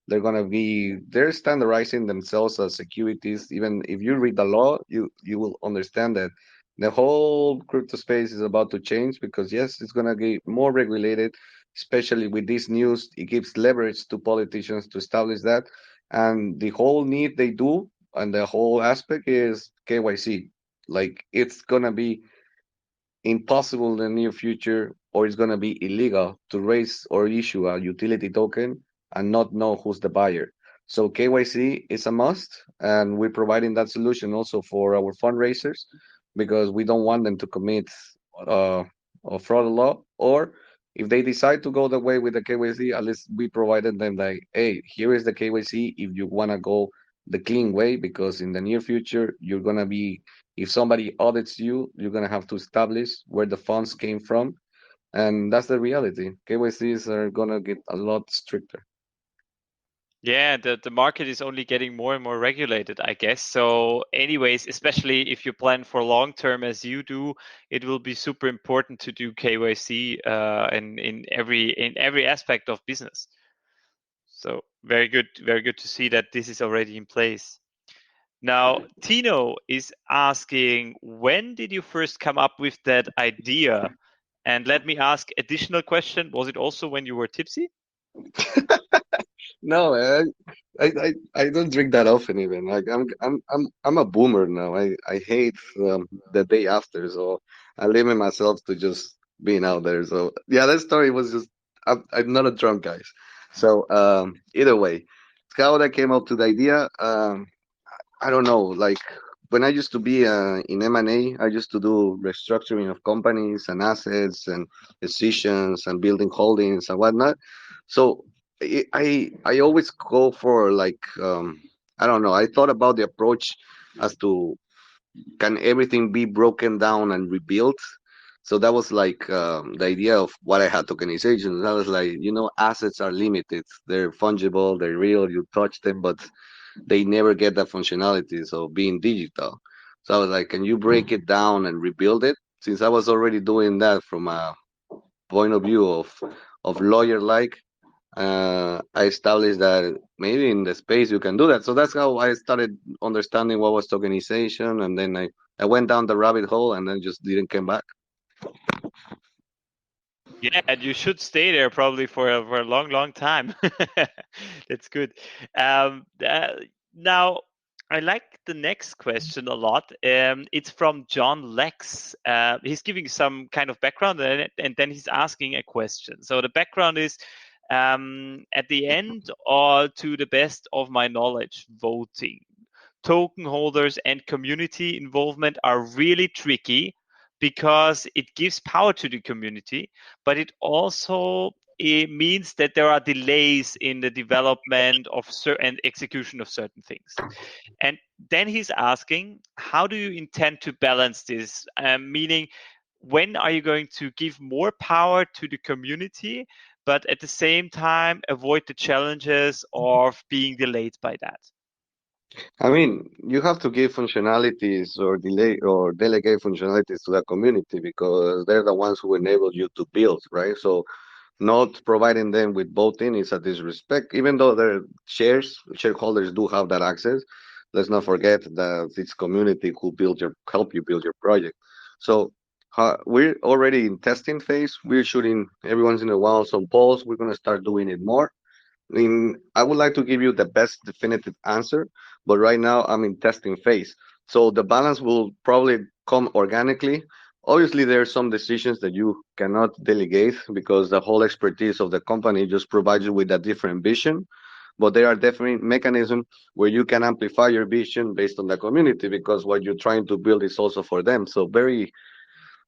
They're standardizing themselves as securities. Even if you read the law, you will understand that the whole crypto space is about to change because yes, it's gonna get more regulated, especially with this news. It gives leverage to politicians to establish that, and the whole need they do and the whole aspect is KYC. Like it's gonna be impossible in the near future, or it's going to be illegal to raise or issue a utility token and not know who's the buyer. So KYC is a must, and we're providing that solution also for our fundraisers because we don't want them to commit a fraud law, or if they decide to go the way with the KYC, at least we provided them like, hey, here is the KYC if you want to go the clean way, because in the near future you're gonna be, if somebody audits you, you're gonna have to establish where the funds came from, and that's the reality. KYCs are gonna get a lot stricter. Yeah, the market is only getting more and more regulated, I guess. So, anyways, especially if you plan for long term as you do, it will be super important to do KYC in every aspect of business. So, very good to see that this is already in place. Now, Tino is asking, when did you first come up with that idea? And let me ask additional question. Was it also when you were tipsy? No, I don't drink that often even. Like I'm a boomer now. I hate the day after, so I limit myself to just being out there. So yeah, that story was just I'm not a drunk guy. So either way, how I came up to the idea, I don't know. Like when I used to be in M&A, I used to do restructuring of companies and assets and decisions and building holdings and whatnot. So I always go for like I don't know. I thought about the approach as to can everything be broken down and rebuilt. So that was like the idea of what I had tokenization. That was like, assets are limited. They're fungible, they're real, you touch them, but they never get that functionalities of being digital. So I was like, can you break it down and rebuild it? Since I was already doing that from a point of view of lawyer like, I established that maybe in the space you can do that. So that's how I started understanding what was tokenization, and then I went down the rabbit hole and then just didn't come back. Yeah, and you should stay there probably for a long, long time. That's good. Now, I like the next question a lot. It's from John Lex. He's giving some kind of background and then he's asking a question. So the background is at the end, or to the best of my knowledge, voting, token holders, and community involvement are really tricky because it gives power to the community, but it means that there are delays in the development of and execution of certain things. And then he's asking, how do you intend to balance this? Meaning, when are you going to give more power to the community, but at the same time avoid the challenges of being delayed by that? I mean, you have to give functionalities or delay or delegate functionalities to the community because they're the ones who enable you to build, right? So not providing them with voting is a disrespect, even though their shareholders do have that access. Let's not forget that it's community who help you build your project. So we're already in testing phase. We're shooting every once in a while some polls. We're gonna start doing it more. I mean, I would like to give you the best definitive answer, but right now I'm in testing phase. So the balance will probably come organically. Obviously, there are some decisions that you cannot delegate because the whole expertise of the company just provides you with a different vision. But there are definitely mechanisms where you can amplify your vision based on the community because what you're trying to build is also for them. So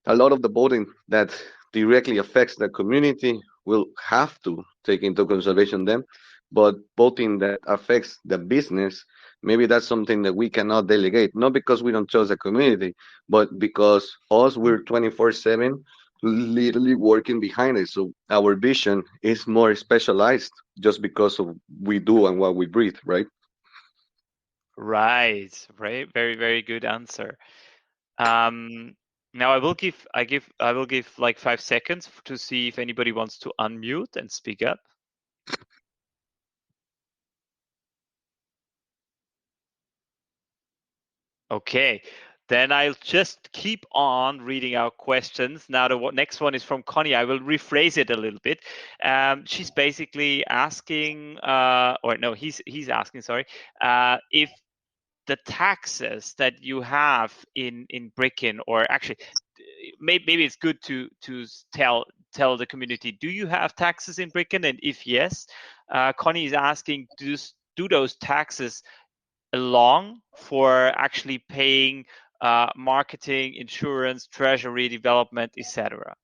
a lot of the voting that directly affects the community will have to take into consideration them, but voting that affects the business, maybe that's something that we cannot delegate, not because we don't trust the community, but because we're 24/7 literally working behind it. So our vision is more specialized just because of we do and what we breathe, right? Right. Very, very good answer. Now I will give like 5 seconds to see if anybody wants to unmute and speak up. Okay, then I'll just keep on reading our questions. Now the next one is from Connie. I will rephrase it a little bit. She's basically asking, or no, he's asking, sorry, if the taxes that you have in Brickken, or actually maybe it's good to tell the community, do you have taxes in Brickken? And if yes, Connie is asking, do those taxes along for actually paying marketing, insurance, treasury, development, etc.?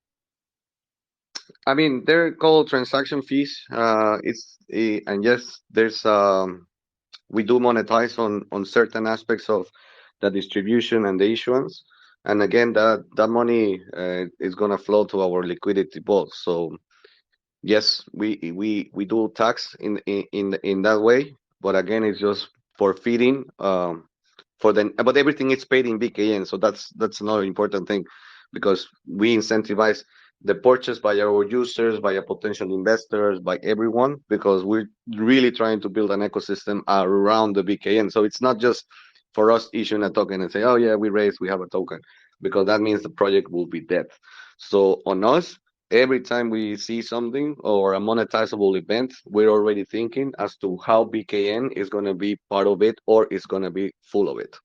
I mean, they're called transaction fees. And yes, there's we do monetize on certain aspects of the distribution and the issuance. And again, that money is gonna flow to our liquidity pool. So yes, we do tax in that way, but again, it's just for feeding but everything is paid in BKN, so that's another important thing because we incentivize the purchase by our users, by our potential investors, by everyone, because we're really trying to build an ecosystem around the BKN. So it's not just for us issuing a token and say, oh yeah, we have a token, because that means the project will be dead. So on us, every time we see something or a monetizable event, we're already thinking as to how BKN is going to be part of it or is going to be full of it.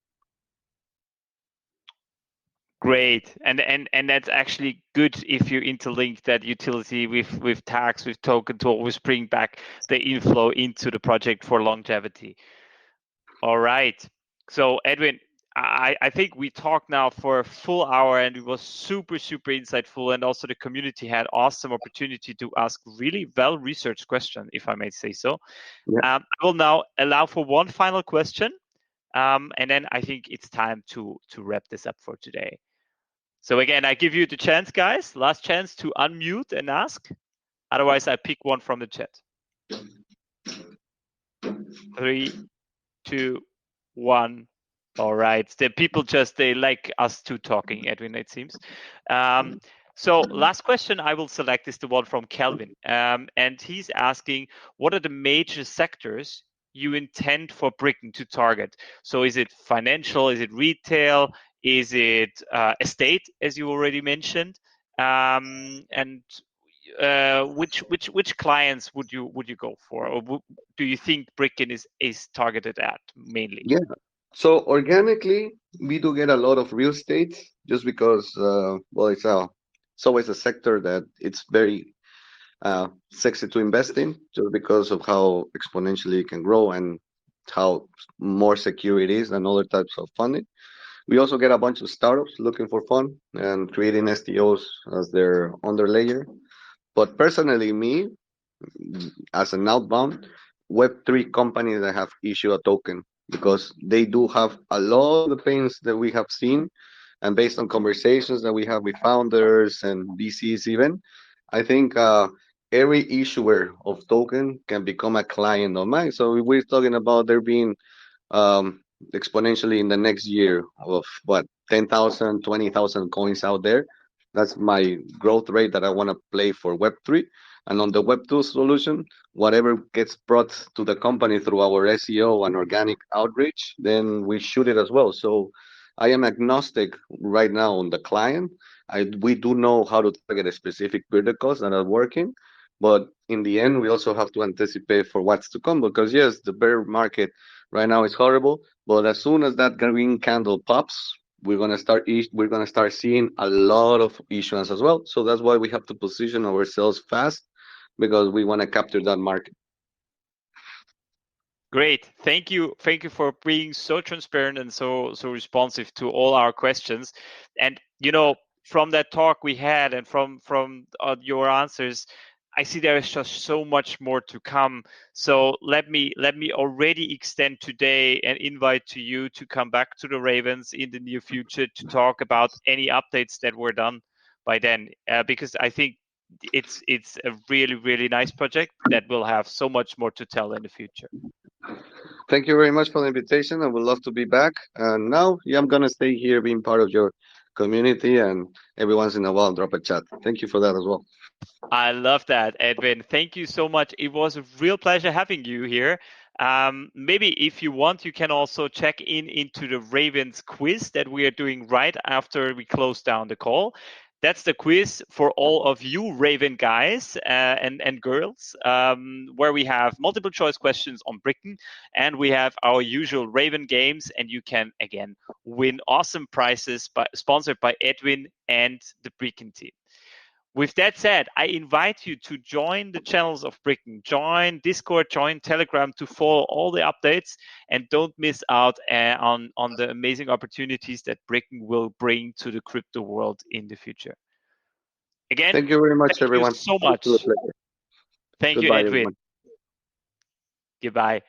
Great, and that's actually good if you interlink that utility with tax, with token, to always bring back the inflow into the project for longevity. All right. So Edwin, I think we talked now for a full hour, and it was super insightful, and also the community had awesome opportunity to ask really well researched questions, if I may say so. Yeah. I will now allow for one final question, and then I think it's time to wrap this up for today. So again, I give you the chance, guys, last chance to unmute and ask. Otherwise, I pick one from the chat. 3, 2, 1. All right. The people they like us two talking, Edwin, it seems. So last question I will select is the one from Kelvin. And he's asking, what are the major sectors you intend for Brickken to target? So is it financial? Is it retail? Is it estate, as you already mentioned? And which clients would you go for, or do you think Brickken is targeted at mainly? Yeah. So organically, we do get a lot of real estate just because, well, it's always a sector that it's very sexy to invest in, just because of how exponentially it can grow and how more secure it is than other types of funding. We also get a bunch of startups looking for fun and creating STOs as their underlayer. But personally, me, as an outbound, Web3 companies that have issued a token, because they do have a lot of the pains that we have seen. And based on conversations that we have with founders and VCs, even, I think every issuer of token can become a client of mine. So we're talking about there being um, exponentially in the next year of what, 10,000, 20,000 coins out there. That's my growth rate that I want to play for Web3. And on the Web2 solution, whatever gets brought to the company through our SEO and organic outreach, then we shoot it as well. So I am agnostic right now on the client. We do know how to target a specific verticals that are working, but in the end, we also have to anticipate for what's to come, because yes, the bear market right now is horrible, but as soon as that green candle pops, we're gonna start seeing a lot of issuance as well. So that's why we have to position ourselves fast, because we want to capture that market. Great. Thank you for being so transparent and so responsive to all our questions. And from that talk we had, and from your answers, I see there is just so much more to come. So let me already extend today an invite to you to come back to the Ravens in the near future to talk about any updates that were done by then, because I think it's a really nice project that will have so much more to tell in the future. Thank you very much for the invitation. I would love to be back. And now, yeah, I'm gonna stay here being part of your community, and every once in a while drop a chat. Thank you for that as well. I love that, Edwin. Thank you so much. It was a real pleasure having you here. Maybe if you want, you can also check into the Ravens quiz that we are doing right after we close down the call. That's the quiz for all of you Raven guys and girls, where we have multiple choice questions on Brickken, and we have our usual Raven games, and you can again win awesome prizes sponsored by Edwin and the Brickken team. With that said, I invite you to join the channels of Brickken, join Discord, join Telegram to follow all the updates, and don't miss out on the amazing opportunities that Brickken will bring to the crypto world in the future. Again, thank you very much, thank everyone. you so much. Thank Goodbye, you, Edwin. everyone. Goodbye.